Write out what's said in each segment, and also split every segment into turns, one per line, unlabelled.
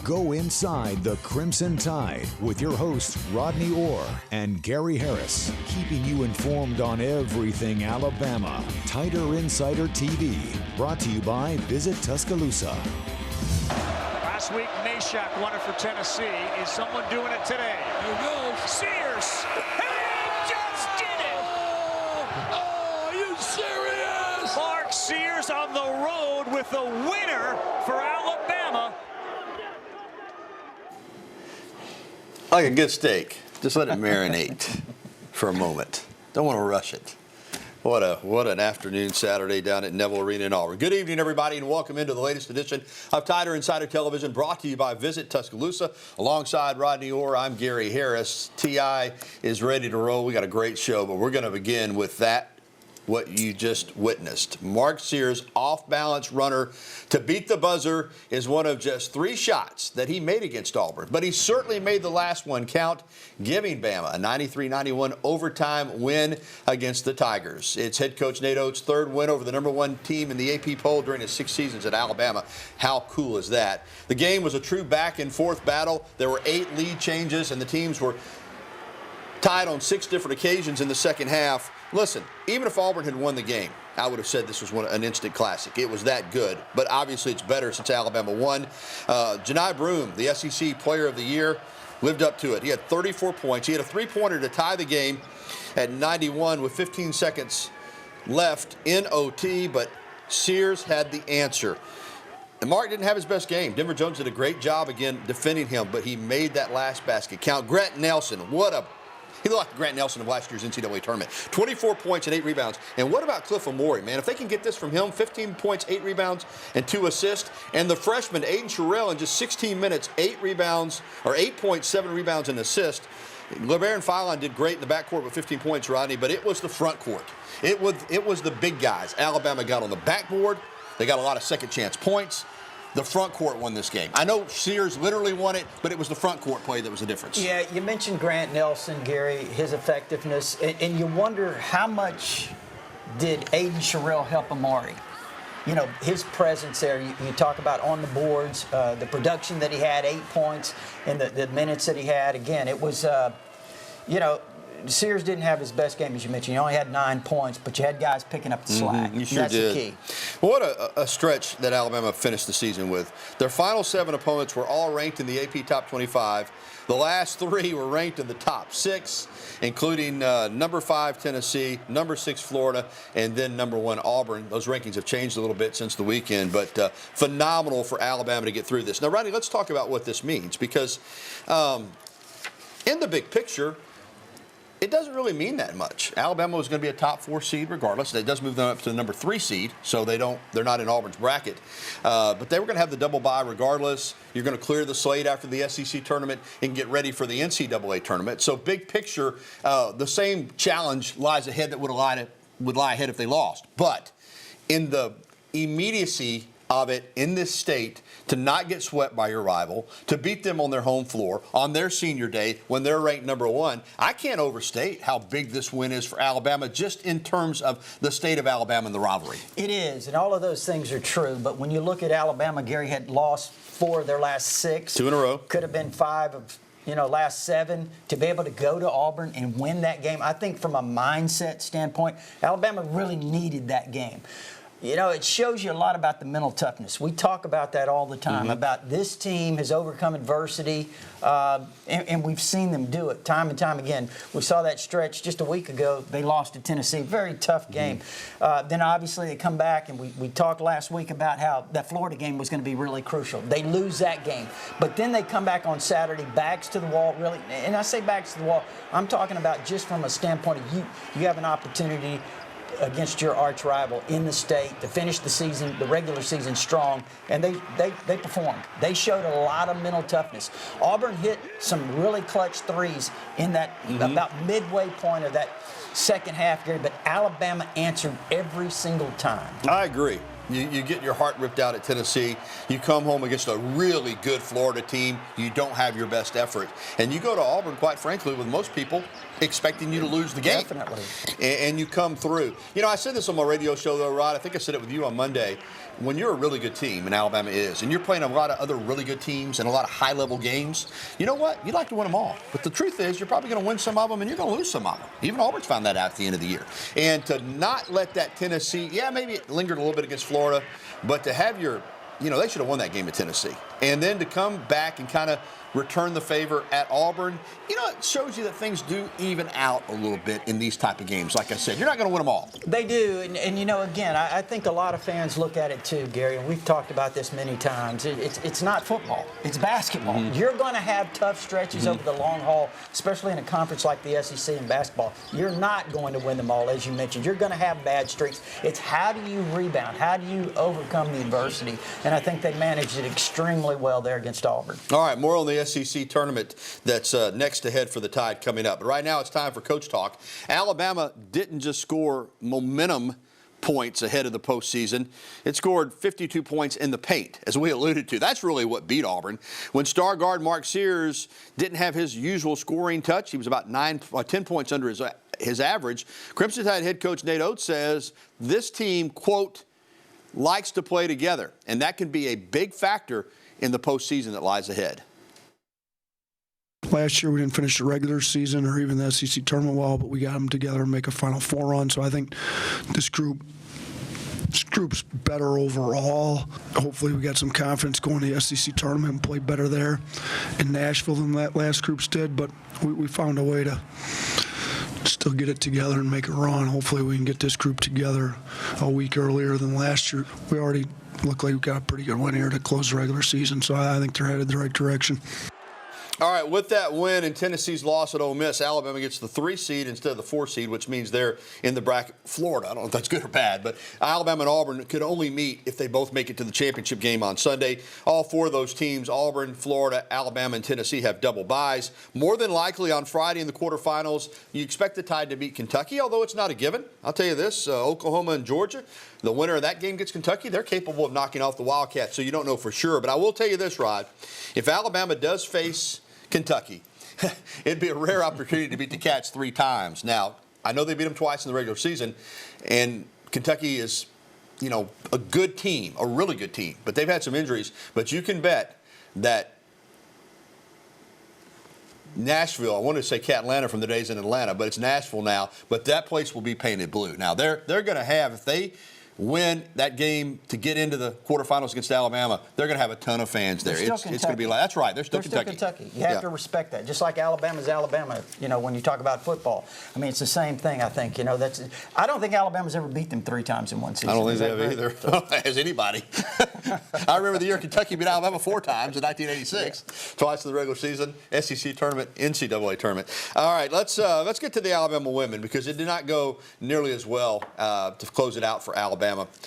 Go inside the Crimson Tide with your hosts Rodney Orr and Gary Harris, keeping you informed on everything Alabama. Tider Insider TV, brought to you by Visit Tuscaloosa.
Last week, Meshack won it for Tennessee. Is someone doing it today?
Here goes
Sears! He just did it!
Oh, are you serious?
Mark Sears on the road with the winner for Alabama.
Like a good steak, just let it marinate for a moment. Don't want to rush it. What an afternoon Saturday down at Neville Arena in Auburn. Good evening, everybody, and welcome into the latest edition of Tider Insider Television, brought to you by Visit Tuscaloosa. Alongside Rodney Orr, I'm Gary Harris. T.I. is ready to roll. We got a great show, but we're going to begin with what you just witnessed. Mark Sears' off-balance runner to beat the buzzer is one of just 3 shots that he made against Auburn. But he certainly made the last one count, giving Bama a 93-91 overtime win against the Tigers. It's head coach Nate Oats' 3rd win over the #1 team in the AP poll during his 6 seasons at Alabama. How cool is that? The game was a true back-and-forth battle. There were 8 lead changes, and the teams were tied on 6 different occasions in the second half. Listen, even if Auburn had won the game, I would have said this was an instant classic. It was that good, but obviously it's better since Alabama won. Janai Broome, the SEC Player of the Year, lived up to it. He had 34 points. He had a 3-pointer to tie the game at 91 with 15 seconds left in OT, but Sears had the answer. And Mark didn't have his best game. Denver Jones did a great job again defending him, but he made that last basket count. Grant Nelson, he looked like Grant Nelson of last year's NCAA tournament. 24 points and 8 rebounds. And what about Cliff Amore, man? If they can get this from him, 15 points, 8 rebounds, and 2 assists. And the freshman, Aiden Sherrill, in just 16 minutes, 8 rebounds, or 8 points, 7 rebounds, and assist. LeBaron Philon did great in the backcourt with 15 points, Rodney, but it was the front court. It was the big guys. Alabama got on the backboard. They got a lot of second-chance points. The front court won this game. I know Sears literally won it, but it was the front court play that was the difference.
Yeah, you mentioned Grant Nelson, Gary, his effectiveness, and you wonder how much did Aiden Sherrill help Amari? You know, his presence there, you talk about on the boards, the production that he had, 8 points, and the minutes that he had. Again, it was, Sears didn't have his best game, as you mentioned. He only had 9 points, but you had guys picking up the slack.
You sure
That's
did.
the key.
What a stretch that Alabama finished the season with. Their final 7 opponents were all ranked in the AP Top 25. The last 3 were ranked in the top 6, including number 5 Tennessee, number 6 Florida, and then number 1 Auburn. Those rankings have changed a little bit since the weekend, but phenomenal for Alabama to get through this. Now, Rodney, let's talk about what this means, because in the big picture, it doesn't really mean that much. Alabama was going to be a top 4 seed regardless. That does move them up to the number 3 seed, so they're not in Auburn's bracket. But they were going to have the double bye regardless. You're going to clear the slate after the SEC tournament and get ready for the NCAA tournament. So big picture, the same challenge lies ahead that would lie ahead if they lost. But in the immediacy of it in this state, to not get swept by your rival, to beat them on their home floor on their senior day when they're ranked number 1, I can't overstate how big this win is for Alabama just in terms of the state of Alabama and the rivalry.
It is, and all of those things are true. But when you look at Alabama, Gary had lost 4 of their last 6.
2 in a row.
Could have been 5 of last 7. To be able to go to Auburn and win that game, I think from a mindset standpoint, Alabama really needed that game. You know, it shows you a lot about the mental toughness. We talk about that all the time, about this team has overcome adversity, and we've seen them do it time and time again. We saw that stretch just a week ago. They lost to Tennessee. Very tough game. Then, obviously, they come back, and we talked last week about how that Florida game was going to be really crucial. They lose that game. But then they come back on Saturday, backs to the wall, really. And I say backs to the wall, I'm talking about just from a standpoint of you have an opportunity against your arch rival in the state to finish the season, the regular season, strong, and they performed. They showed a lot of mental toughness. Auburn hit some really clutch threes in that about midway point of that second half, Gary, but Alabama answered every single time.
I agree. You get your heart ripped out at Tennessee. You come home against a really good Florida team. You don't have your best effort. And you go to Auburn, quite frankly, with most people, expecting you to lose the game.
Definitely.
And you come through. You know, I said this on my radio show, though, Rod. I think I said it with you on Monday. When you're a really good team, and Alabama is, and you're playing a lot of other really good teams and a lot of high-level games, you know what? You'd like to win them all. But the truth is, you're probably going to win some of them, and you're going to lose some of them. Even Auburn's found that out at the end of the year. And to not let that Tennessee, yeah, maybe it lingered a little bit against Florida, but to have your, you know, they should have won that game at Tennessee. And then to come back and kind of return the favor at Auburn, you know, it shows you that things do even out a little bit in these type of games. Like I said, you're not going to win them all.
They do, and you know, again, I think a lot of fans look at it too, Gary, and we've talked about this many times. It's not football. It's basketball.
Mm-hmm.
You're going to have tough stretches over the long haul, especially in a conference like the SEC in basketball. You're not going to win them all, as you mentioned. You're going to have bad streaks. It's how do you rebound? How do you overcome the adversity? And I think they managed it extremely well there against Auburn.
All right, more on the SEC tournament that's next ahead for the Tide coming up. But right now it's time for Coach Talk. Alabama didn't just score momentum points ahead of the postseason. It scored 52 points in the paint, as we alluded to. That's really what beat Auburn. When star guard Mark Sears didn't have his usual scoring touch, he was about 10 points under his average. Crimson Tide head coach Nate Oats says this team, quote, likes to play together, and that can be a big factor in the postseason that lies ahead.
Last year we didn't finish the regular season or even the SEC tournament well, but we got them together and make a Final Four run. So I think this group's better overall. Hopefully we got some confidence going to the SEC tournament and play better there in Nashville than that last groups did. But we found a way to still get it together and make a run. Hopefully we can get this group together a week earlier than last year. We already look like we got a pretty good win here to close the regular season, so I think they're headed the right direction.
All right, with that win and Tennessee's loss at Ole Miss, Alabama gets the 3 seed instead of the 4 seed, which means they're in the bracket. Florida, I don't know if that's good or bad, but Alabama and Auburn could only meet if they both make it to the championship game on Sunday. All 4 of those teams, Auburn, Florida, Alabama, and Tennessee, have double byes. More than likely on Friday in the quarterfinals, you expect the Tide to beat Kentucky, although it's not a given. I'll tell you this, Oklahoma and Georgia, the winner of that game gets Kentucky. They're capable of knocking off the Wildcats, so you don't know for sure. But I will tell you this, Rod, if Alabama does face Kentucky, it'd be a rare opportunity to beat the Cats 3 times. Now, I know they beat them twice in the regular season, and Kentucky is, you know, a good team, a really good team, but they've had some injuries. But you can bet that Nashville, I wanted to say Catlanta from the days in Atlanta, but it's Nashville now, but that place will be painted blue. Now, they're going to have, if they win that game to get into the quarterfinals against Alabama, they're going to have a ton of fans there. It's going to be like, that's right, they're still Kentucky.
You have to respect that. Just like Alabama's Alabama, you know, when you talk about football. I mean, it's the same thing, I think. You know, I don't think Alabama's ever beat them 3 times in one season.
I don't think they have either. Has anybody? I remember the year Kentucky beat Alabama 4 times in 1986. Twice in the regular season, SEC tournament, NCAA tournament. All right, let's get to the Alabama women, because it did not go nearly as well to close it out for Alabama.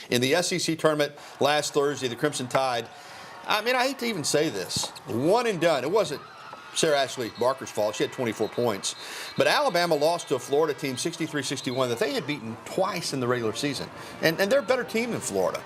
In the SEC tournament last Thursday, the Crimson Tide, I mean, I hate to even say this, one and done. It wasn't Sarah Ashley Barker's fault. She had 24 points. But Alabama lost to a Florida team 63-61 that they had beaten twice in the regular season. And they're a better team than Florida.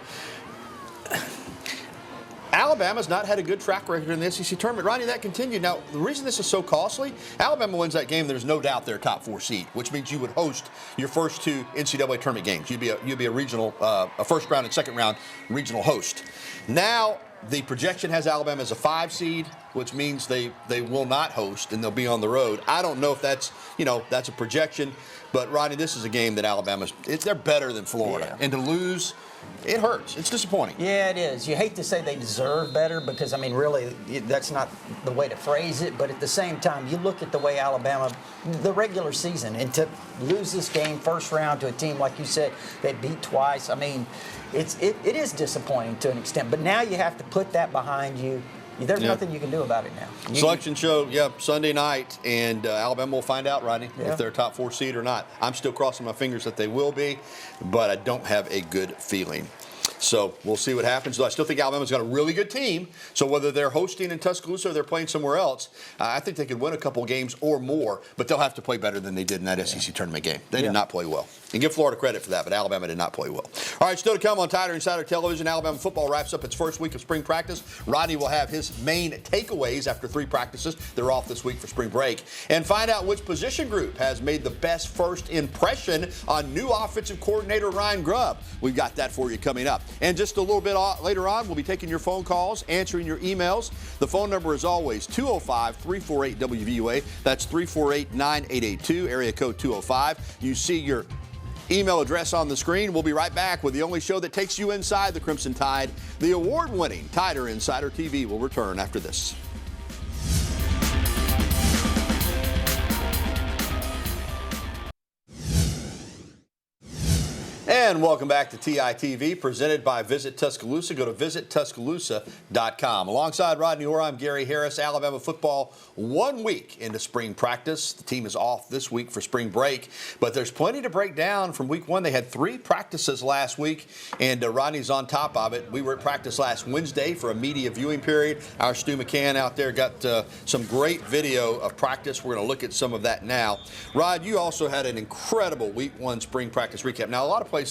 Alabama's not had a good track record in the SEC tournament. Rodney, that continued. Now, the reason this is so costly, Alabama wins that game, there's no doubt they're a top 4 seed, which means you would host your first 2 NCAA tournament games. You'd be a regional, a first round and second round regional host. Now, the projection has Alabama as a 5 seed, which means they will not host and they'll be on the road. I don't know if that's a projection, but Rodney, this is a game that they're better than Florida. Yeah. And to lose, it hurts. It's disappointing.
Yeah, it is. You hate to say they deserve better because, I mean, really, that's not the way to phrase it. But at the same time, you look at the way Alabama, the regular season, and to lose this game first round to a team, like you said, they beat twice. I mean, it is disappointing to an extent. But now you have to put that behind you. There's nothing you can do about it now.
Selection show, Sunday night, and Alabama will find out, Rodney, if they're a top 4 seed or not. I'm still crossing my fingers that they will be, but I don't have a good feeling. So we'll see what happens. Though I still think Alabama's got a really good team. So whether they're hosting in Tuscaloosa or they're playing somewhere else, I think they could win a couple games or more, but they'll have to play better than they did in that SEC tournament game. They did not play well. And give Florida credit for that, but Alabama did not play well. All right, still to come on Tider Insider Television. Alabama football wraps up its first week of spring practice. Rodney will have his main takeaways after 3 practices. They're off this week for spring break. And find out which position group has made the best first impression on new offensive coordinator Ryan Grubb. We've got that for you coming up. And just a little bit later on, we'll be taking your phone calls, answering your emails. The phone number is always 205-348-WVUA. That's 348-9882, area code 205. You see your email address on the screen. We'll be right back with the only show that takes you inside the Crimson Tide. The award-winning Tider Insider TV will return after this. And welcome back to TITV, presented by Visit Tuscaloosa. Go to visittuscaloosa.com. Alongside Rodney Orr, I'm Gary Harris. Alabama football 1 week into spring practice. The team is off this week for spring break, but there's plenty to break down from week 1. They had 3 practices last week, and Rodney's on top of it. We were at practice last Wednesday for a media viewing period. Our Stu McCann out there got some great video of practice. We're going to look at some of that now. Rod, you also had an incredible week 1 spring practice recap. Now, a lot of places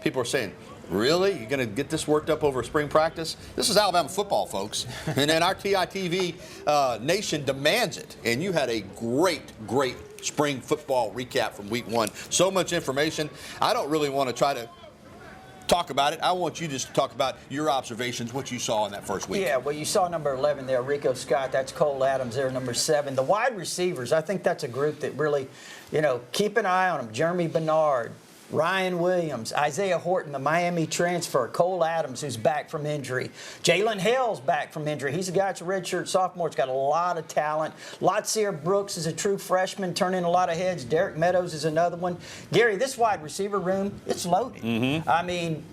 people are saying, really? You're going to get this worked up over spring practice? This is Alabama football, folks. And then our TITV nation demands it. And you had a great spring football recap from week 1. So much information. I don't really want to try to talk about it. I want you just to talk about your observations, what you saw in that first week. Yeah,
well, you saw number 11 there, Rico Scott. That's Cole Adams there, number 7. The wide receivers, I think that's a group that really, keep an eye on them. Jeremy Bernard, Ryan Williams, Isaiah Horton, the Miami transfer, Cole Adams, who's back from injury. Jalen Hale's back from injury. He's a guy that's a redshirt sophomore. He's got a lot of talent. Latsier Brooks is a true freshman, turning a lot of heads. Derek Meadows is another one. Gary, this wide receiver room, it's loaded. Mm-hmm. I mean,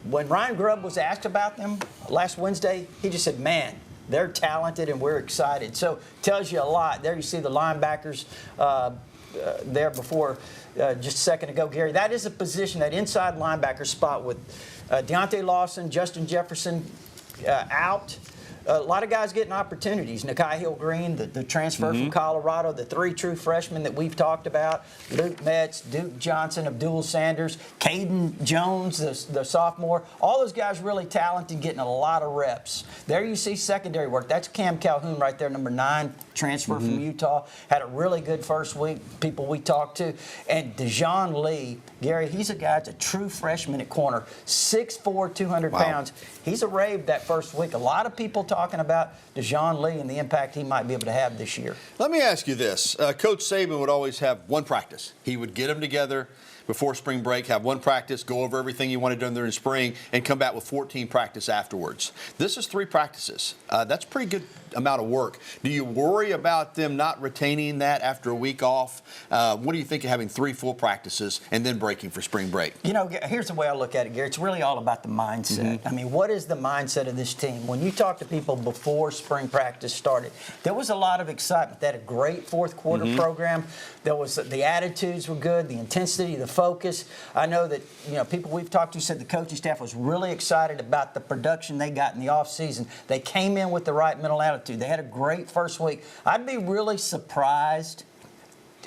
when Ryan Grubb was asked about them last Wednesday, he just said, man, they're talented and we're excited. So tells you a lot. There you see the linebackers there before just a second ago, Gary. That is a position, that inside linebacker spot with Deontay Lawson, Justin Jefferson out. A lot of guys getting opportunities. Nakai Hill-Green, the transfer from Colorado, the 3 true freshmen that we've talked about, Luke Metz, Duke Johnson, Abdul Sanders, Caden Jones, the sophomore. All those guys really talented, getting a lot of reps. There you see secondary work. That's Cam Calhoun right there, number 9, transfer from Utah. Had a really good first week, people we talked to. And Dejon Lee, Gary, he's a guy that's a true freshman at corner, 6'4", 200 pounds. He's a rave that first week. A lot of people talking about Dejon Lee and the impact he might be able to have this year.
Let me ask you this. Coach Saban would always have one practice. He would get them together before spring break, have one practice, go over everything he wanted done during spring, and come back with 14 practice afterwards. This is 3 practices. That's a pretty good amount of work. Do you worry about them not retaining that after a week off? What do you think of having 3 full practices and then breaking for spring break?
Here's the way I look at it, Gary. It's really all about the mindset. I mean, what is the mindset of this team? When you talk to people before spring practice started, there was a lot of excitement. They had a great fourth quarter program. There was the attitudes were good, the intensity, the focus. I know that people we've talked to said the coaching staff was really excited about the production they got in the offseason. They came in with the right mental attitude. They had a great first week. I'd be really surprised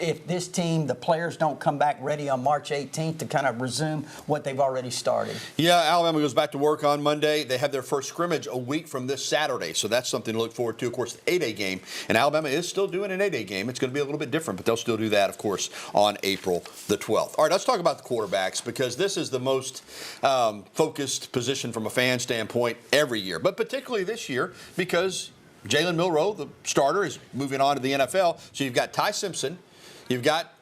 if this team, the players don't come back ready on March 18th to kind of resume what they've already started. Yeah,
Alabama goes back to work on Monday. They have their first scrimmage a week from this Saturday, so that's something to look forward to. Of course, the 8A game, and Alabama is still doing an 8A game. It's going to be a little bit different, but they'll still do that, of course, on April the 12th. All right, let's talk about the quarterbacks, because this is the most focused position from a fan standpoint every year, but particularly this year because Jalen Milroe, the starter, is moving on to the NFL. So you've got Ty Simpson, you've got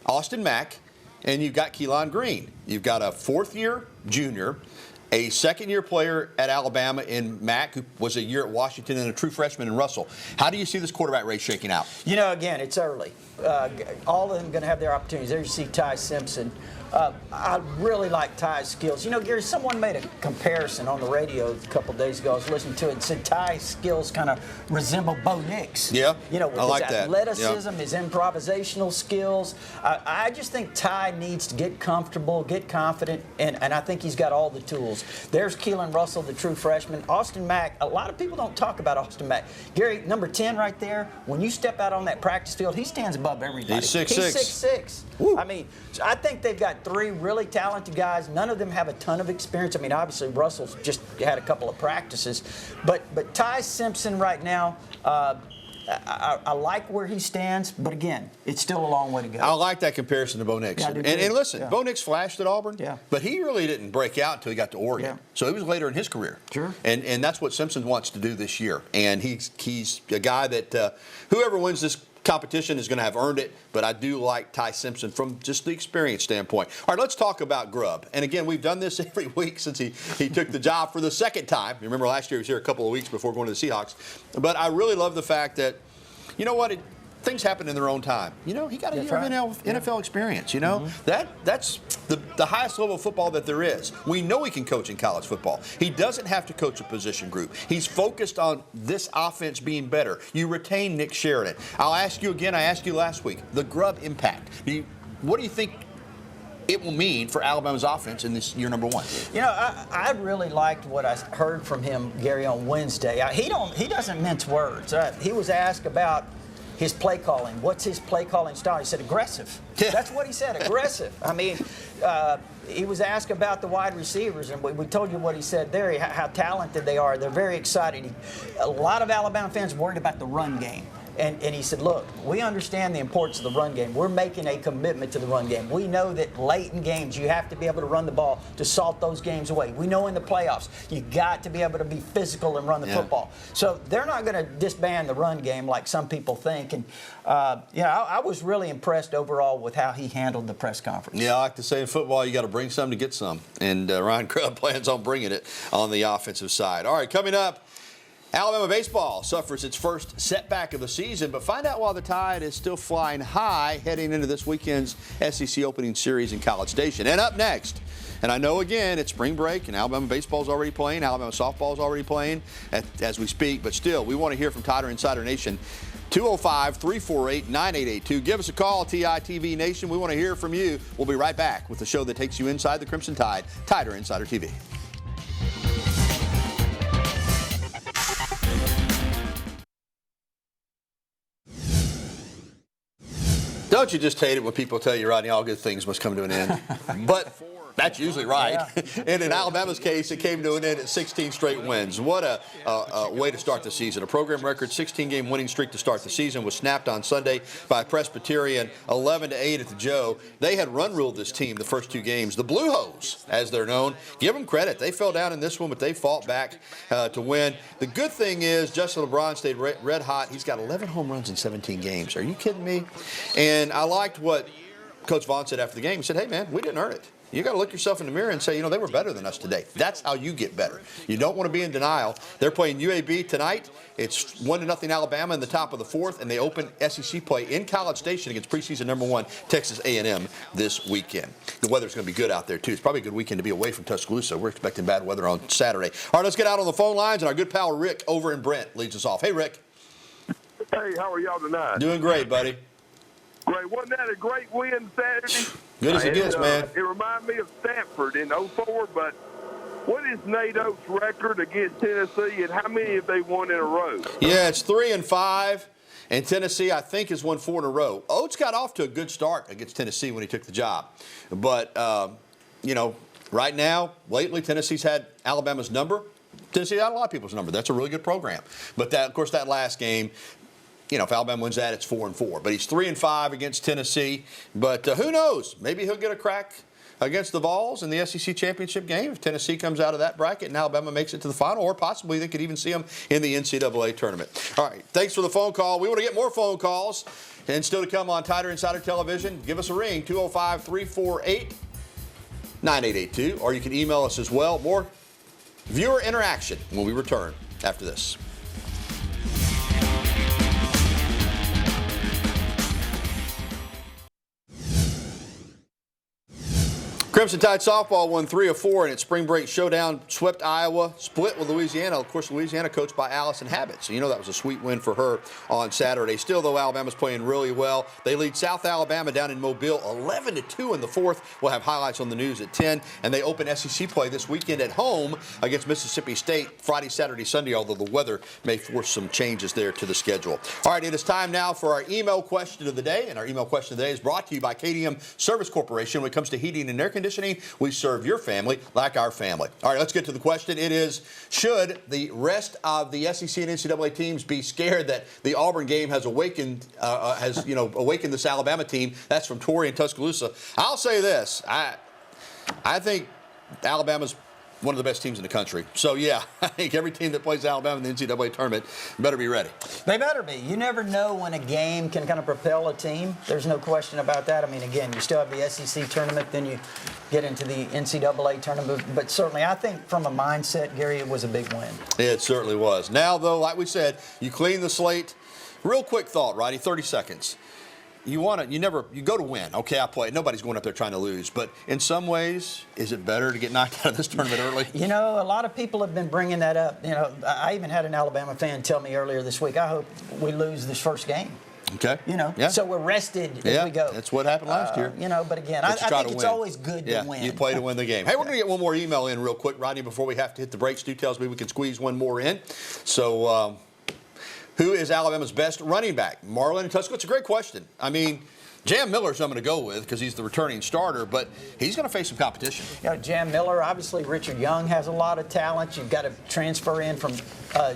Austin Mack, and you've got Keelan Green. You've got a 4th-year junior, a 2nd-year player at Alabama in Mack, who was a year at Washington, and a true freshman in Russell. How do you see this quarterback race shaking out? Again, it's early. All of them going to have their opportunities. There you see Ty Simpson. I really like Ty's skills. Gary, someone made a comparison on the radio a couple days ago. I was listening to it and said Ty's skills kind of resemble Bo Nix. Yeah, with I like his athleticism, his improvisational skills. I just think Ty needs to get comfortable, get confident, and I think he's got all the tools.
tackles. There's Keelan Russell, the true freshman. Austin Mack, a lot of people don't talk about Austin Mack. Gary, number 10 right there, when you step out on that practice field, he stands above everybody.
He's 6'6".
He's 6'6".
Woo.
I mean, so I think they've got 3 really talented guys. None of them have a ton of experience. I mean, obviously, Russell's just had a couple of practices. But Ty Simpson right now, I like where he stands, but again, it's still a long way to go.
I like that comparison to Bo Nix.
Yeah, I do
and
too.
listen,
Yeah.
Bo Nix flashed at Auburn, but he really didn't break out until he got to Oregon.
Yeah.
So it was later in his career.
Sure.
And that's what Simpson wants to do this year. And he's a guy that whoever wins this competition is going to have earned it, but I do like Ty Simpson from just the experience standpoint. All right, let's talk about Grubb. And again, we've done this every week since he took the job for the second time. You remember last year he was here a couple of weeks before going to the Seahawks. But I really love the fact that, you know what, things happen in their own time. You know, he got a year of NFL experience, you know. That's the highest level of football that there is. We know he can coach in college football. He doesn't have to coach a position group. He's focused on this offense being better. You retain Nick Sheridan. I'll ask you again, I asked you last week, the Grubb impact. What do you think it will mean for Alabama's offense in this year number 1?
You know, I really liked what I heard from him, Gary, on Wednesday. He doesn't mince words. He was asked about his play calling. What's his play calling style? He said aggressive. That's what he said, aggressive. I mean, he was asked about the wide receivers, and we told you what he said there, how talented they are. They're very excited. A lot of Alabama fans worried about the run game. And he said, look, we understand the importance of the run game. We're making a commitment to the run game. We know that late in games you have to be able to run the ball to salt those games away. We know in the playoffs you got to be able to be physical and run the football. So they're not going to disband the run game like some people think. And, I was really impressed overall with how he handled the press conference.
Yeah, I like to say in football you got to bring some to get some. And Ryan Grubb plans on bringing it on the offensive side. All right, coming up, Alabama baseball suffers its first setback of the season, but find out why the Tide is still flying high heading into this weekend's SEC opening series in College Station. And up next, and I know again it's spring break and Alabama baseball is already playing, Alabama softball is already playing as we speak, but still we want to hear from Tider Insider Nation. 205-348-9882. Give us a call, TITV Nation. We want to hear from you. We'll be right back with the show that takes you inside the Crimson Tide, Tider Insider TV. Don't you just hate it when people tell you, Rodney, all good things must come to an end? But that's usually right. Yeah. And in Alabama's case, it came to an end at 16 straight wins. What a way to start the season. A program record 16-game winning streak to start the season was snapped on Sunday by Presbyterian, 11-8 at the Joe. They had run-ruled this team the first 2 games. The Blue Hose, as they're known, give them credit. They fell down in this one, but they fought back to win. The good thing is Justin LeBron stayed red hot. He's got 11 home runs in 17 games. Are you kidding me? And I liked what Coach Vaughn said after the game. He said, hey, man, we didn't earn it. You got to look yourself in the mirror and say, they were better than us today. That's how you get better. You don't want to be in denial. They're playing UAB tonight. It's 1-0 Alabama in the top of the 4th, and they open SEC play in College Station against preseason number 1 Texas A&M this weekend. The weather's going to be good out there, too. It's probably a good weekend to be away from Tuscaloosa. We're expecting bad weather on Saturday. All right, let's get out on the phone lines, and our good pal Rick over in Brent leads us off. Hey, Rick.
Hey, how are y'all tonight?
Doing great, buddy.
Great. Wasn't that a great win Saturday?
Good as it gets, man.
It reminded me of Stanford in 2004, but what is Nate Oats' record against Tennessee, and how many have they won in a row?
Yeah, it's 3-5, and Tennessee, I think, has won 4 in a row. Oats got off to a good start against Tennessee when he took the job. But, right now, lately, Tennessee's had Alabama's number. Tennessee had a lot of people's number. That's a really good program. But, of course, that last game, if Alabama wins that, it's 4-4. But he's 3-5 against Tennessee. But who knows? Maybe he'll get a crack against the Vols in the SEC championship game if Tennessee comes out of that bracket and Alabama makes it to the final, or possibly they could even see him in the NCAA tournament. All right, thanks for the phone call. We want to get more phone calls and still to come on Tider Insider Television. Give us a ring, 205-348-9882, or you can email us as well. More viewer interaction when we return after this. Crimson Tide softball won 3 of 4 in its spring break showdown, swept Iowa, split with Louisiana. Of course, Louisiana coached by Allison Habit, so you know that was a sweet win for her on Saturday. Still, though, Alabama's playing really well. They lead South Alabama down in Mobile 11-2 in the fourth. We'll have highlights on the news at 10, and they open SEC play this weekend at home against Mississippi State Friday, Saturday, Sunday, although the weather may force some changes there to the schedule. All right, it is time now for our email question of the day, and our email question of the day is brought to you by KDM Service Corporation. When it comes to heating and air conditioning, we serve your family like our family. All right, let's get to the question. It is, should the rest of the SEC and NCAA teams be scared that the Auburn game has awakened this Alabama team? That's from Torrey in Tuscaloosa. I'll say this. I think Alabama's one of the best teams in the country. So, yeah, I think every team that plays Alabama in the NCAA tournament better be ready.
They better be. You never know when a game can kind of propel a team. There's no question about that. I mean, again, you still have the SEC tournament, then you get into the NCAA tournament. But certainly, I think from a mindset, Gary, it was a big win.
It certainly was. Now, though, like we said, you clean the slate. Real quick thought, Rodney, 30 seconds. You go to win. Okay, I play. Nobody's going up there trying to lose. But in some ways, is it better to get knocked out of this tournament early?
You know, a lot of people have been bringing that up. You know, I even had an Alabama fan tell me earlier this week, I hope we lose this first game.
Okay.
You know,
yeah.
So we're rested as we go.
That's what happened last year.
You know, but again, I think it's always good to win.
You play to win the game. Hey, we're going to get one more email in real quick, Rodney, before we have to hit the breaks. Stu tells me we can squeeze one more in. So, who is Alabama's best running back? Marlon in Tuscaloosa? It's a great question. I mean, Jam Miller's I'm going to go with because he's the returning starter, but he's going to face some competition.
You know, Jam Miller, obviously Richard Young has a lot of talent. You've got to transfer in from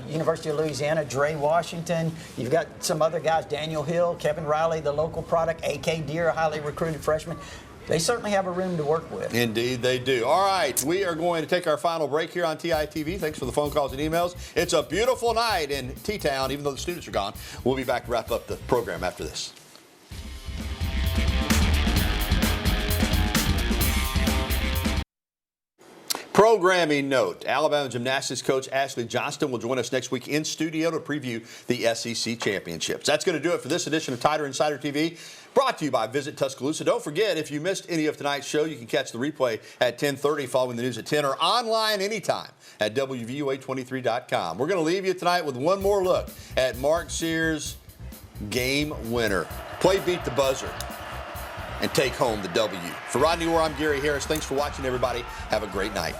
University of Louisiana, Dre Washington. You've got some other guys, Daniel Hill, Kevin Riley, the local product, A.K. Deere, a highly recruited freshman. They certainly have a room to work with.
Indeed, they do. All right, we are going to take our final break here on TITV. Thanks for the phone calls and emails. It's a beautiful night in T-Town, even though the students are gone. We'll be back to wrap up the program after this. Programming note, Alabama gymnastics coach Ashley Johnston will join us next week in studio to preview the SEC championships. That's going to do it for this edition of Tider Insider TV, brought to you by Visit Tuscaloosa. Don't forget, if you missed any of tonight's show, you can catch the replay at 10:30 following the news at 10 or online anytime at WVUA23.com. We're going to leave you tonight with one more look at Mark Sears' game winner. Play Beat the Buzzer and take home the W. For Rodney Orr, I'm Gary Harris. Thanks for watching, everybody. Have a great night.